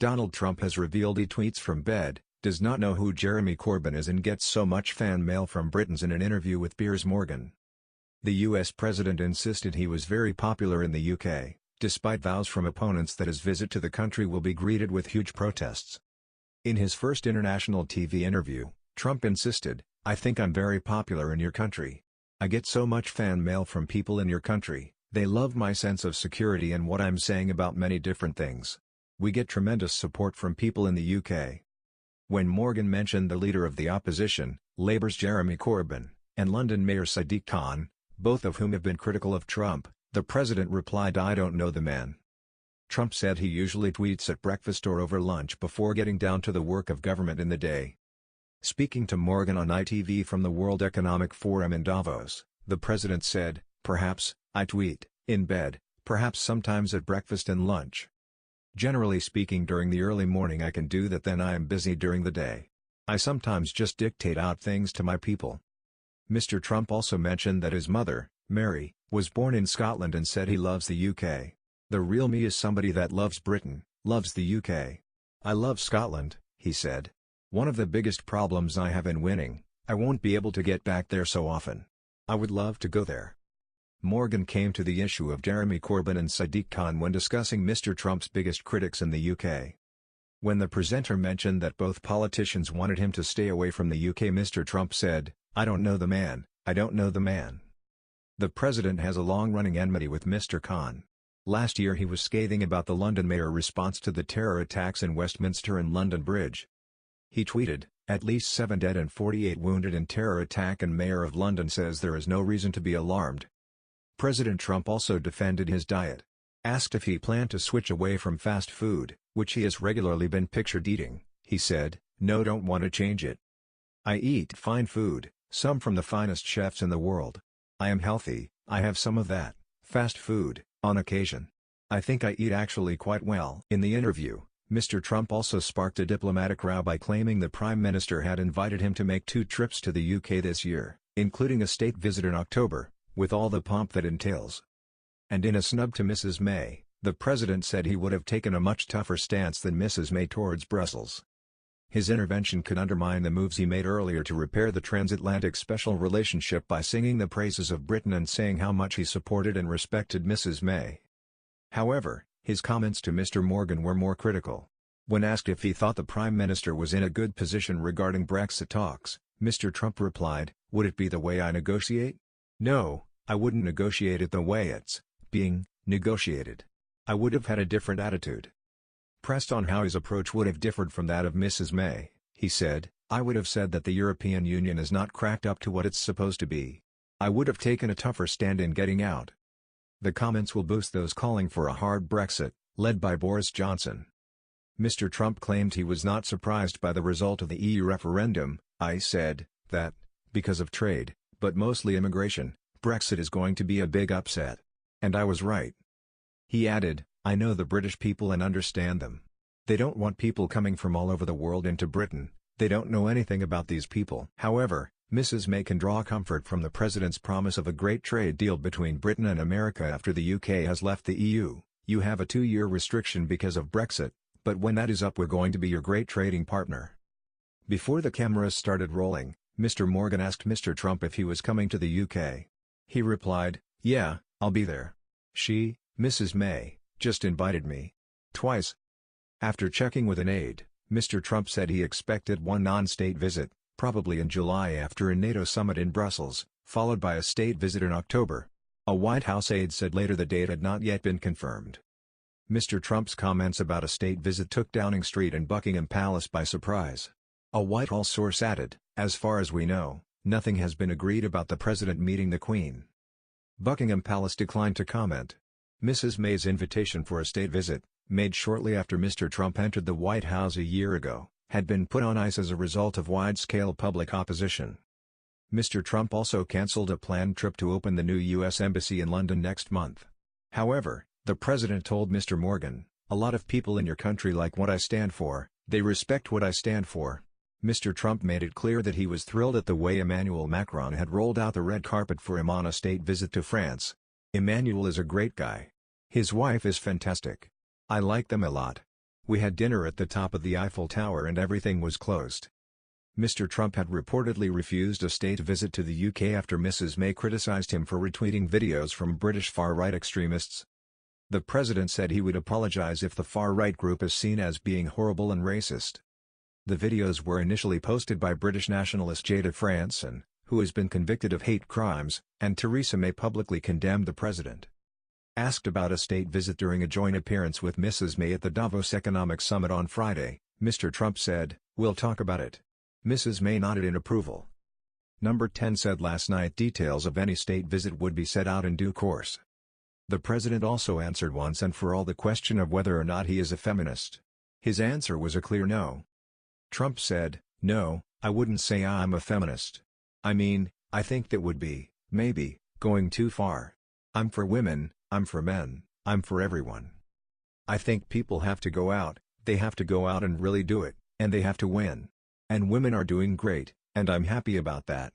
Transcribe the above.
Donald Trump has revealed he tweets from bed, does not know who Jeremy Corbyn is and gets so much fan mail from Britons in an interview with Piers Morgan. The US president insisted he was very popular in the UK, despite vows from opponents that his visit to the country will be greeted with huge protests. In his first international TV interview, Trump insisted, "I think I'm very popular in your country. I get so much fan mail from people in your country, they love my sense of security and what I'm saying about many different things. We get tremendous support from people in the UK." When Morgan mentioned the leader of the opposition, Labour's Jeremy Corbyn, and London Mayor Sadiq Khan, both of whom have been critical of Trump, the president replied, "I don't know the man." Trump said he usually tweets at breakfast or over lunch before getting down to the work of government in the day. Speaking to Morgan on ITV from the World Economic Forum in Davos, the president said, "Perhaps, I tweet, in bed, perhaps sometimes at breakfast and lunch. Generally speaking during the early morning I can do that, then I am busy during the day. I sometimes just dictate out things to my people." Mr. Trump also mentioned that his mother, Mary, was born in Scotland and said he loves the UK. "The real me is somebody that loves Britain, loves the UK. I love Scotland," he said. "One of the biggest problems I have in winning, I won't be able to get back there so often. I would love to go there." Morgan came to the issue of Jeremy Corbyn and Sadiq Khan when discussing Mr. Trump's biggest critics in the UK. When the presenter mentioned that both politicians wanted him to stay away from the UK, Mr. Trump said, "I don't know the man, I don't know the man." The president has a long-running enmity with Mr. Khan. Last year he was scathing about the London mayor response to the terror attacks in Westminster and London Bridge. He tweeted, "At least 7 dead and 48 wounded in terror attack, and Mayor of London says there is no reason to be alarmed." President Trump also defended his diet. Asked if he planned to switch away from fast food, which he has regularly been pictured eating, he said, "No, don't want to change it. I eat fine food, some from the finest chefs in the world. I am healthy, I have some of that, fast food, on occasion. I think I eat actually quite well." In the interview, Mr. Trump also sparked a diplomatic row by claiming the Prime Minister had invited him to make 2 trips to the UK this year, including a state visit in October, with all the pomp that entails. And in a snub to Mrs. May, the president said he would have taken a much tougher stance than Mrs. May towards Brussels. His intervention could undermine the moves he made earlier to repair the transatlantic special relationship by singing the praises of Britain and saying how much he supported and respected Mrs. May. However, his comments to Mr. Morgan were more critical. When asked if he thought the Prime Minister was in a good position regarding Brexit talks, Mr. Trump replied, "Would it be the way I negotiate? No, I wouldn't negotiate it the way it's being negotiated. I would have had a different attitude." Pressed on how his approach would have differed from that of Mrs. May, he said, "I would have said that the European Union is not cracked up to what it's supposed to be. I would have taken a tougher stand in getting out." The comments will boost those calling for a hard Brexit, led by Boris Johnson. Mr. Trump claimed he was not surprised by the result of the EU referendum. "I said that, because of trade, but mostly immigration, Brexit is going to be a big upset. And I was right." He added, "I know the British people and understand them. They don't want people coming from all over the world into Britain, they don't know anything about these people." However, Mrs. May can draw comfort from the president's promise of a great trade deal between Britain and America after the UK has left the EU. "You have a 2-year restriction because of Brexit, but when that is up we're going to be your great trading partner." Before the cameras started rolling, Mr. Morgan asked Mr. Trump if he was coming to the UK. He replied, "Yeah, I'll be there. She, Mrs. May, just invited me. Twice." After checking with an aide, Mr. Trump said he expected one non-state visit, probably in July after a NATO summit in Brussels, followed by a state visit in October. A White House aide said later the date had not yet been confirmed. Mr. Trump's comments about a state visit took Downing Street and Buckingham Palace by surprise. A Whitehall source added, "As far as we know, nothing has been agreed about the president meeting the Queen." Buckingham Palace declined to comment. Mrs. May's invitation for a state visit, made shortly after Mr. Trump entered the White House a year ago, had been put on ice as a result of wide-scale public opposition. Mr. Trump also cancelled a planned trip to open the new U.S. Embassy in London next month. However, the president told Mr. Morgan, "A lot of people in your country like what I stand for, they respect what I stand for." Mr. Trump made it clear that he was thrilled at the way Emmanuel Macron had rolled out the red carpet for him on a state visit to France. "Emmanuel is a great guy. His wife is fantastic. I like them a lot. We had dinner at the top of the Eiffel Tower and everything was closed. Mr. Trump had reportedly refused a state visit to the UK after Mrs. May criticized him for retweeting videos from British far-right extremists. The president said he would apologize if the far-right group is seen as being horrible and racist. The videos were initially posted by British nationalist Jada Franson, who has been convicted of hate crimes, and Theresa May publicly condemned the president. Asked about a state visit during a joint appearance with Mrs. May at the Davos Economic Summit on Friday, Mr. Trump said, "We'll talk about it." Mrs. May nodded in approval. Number 10 said last night details of any state visit would be set out in due course. The president also answered once and for all the question of whether or not he is a feminist. His answer was a clear no. Trump said, "No, I wouldn't say I'm a feminist. I mean, I think that would be, maybe, going too far. I'm for women, I'm for men, I'm for everyone. I think people have to go out, they have to go out and really do it, and they have to win. And women are doing great, and I'm happy about that."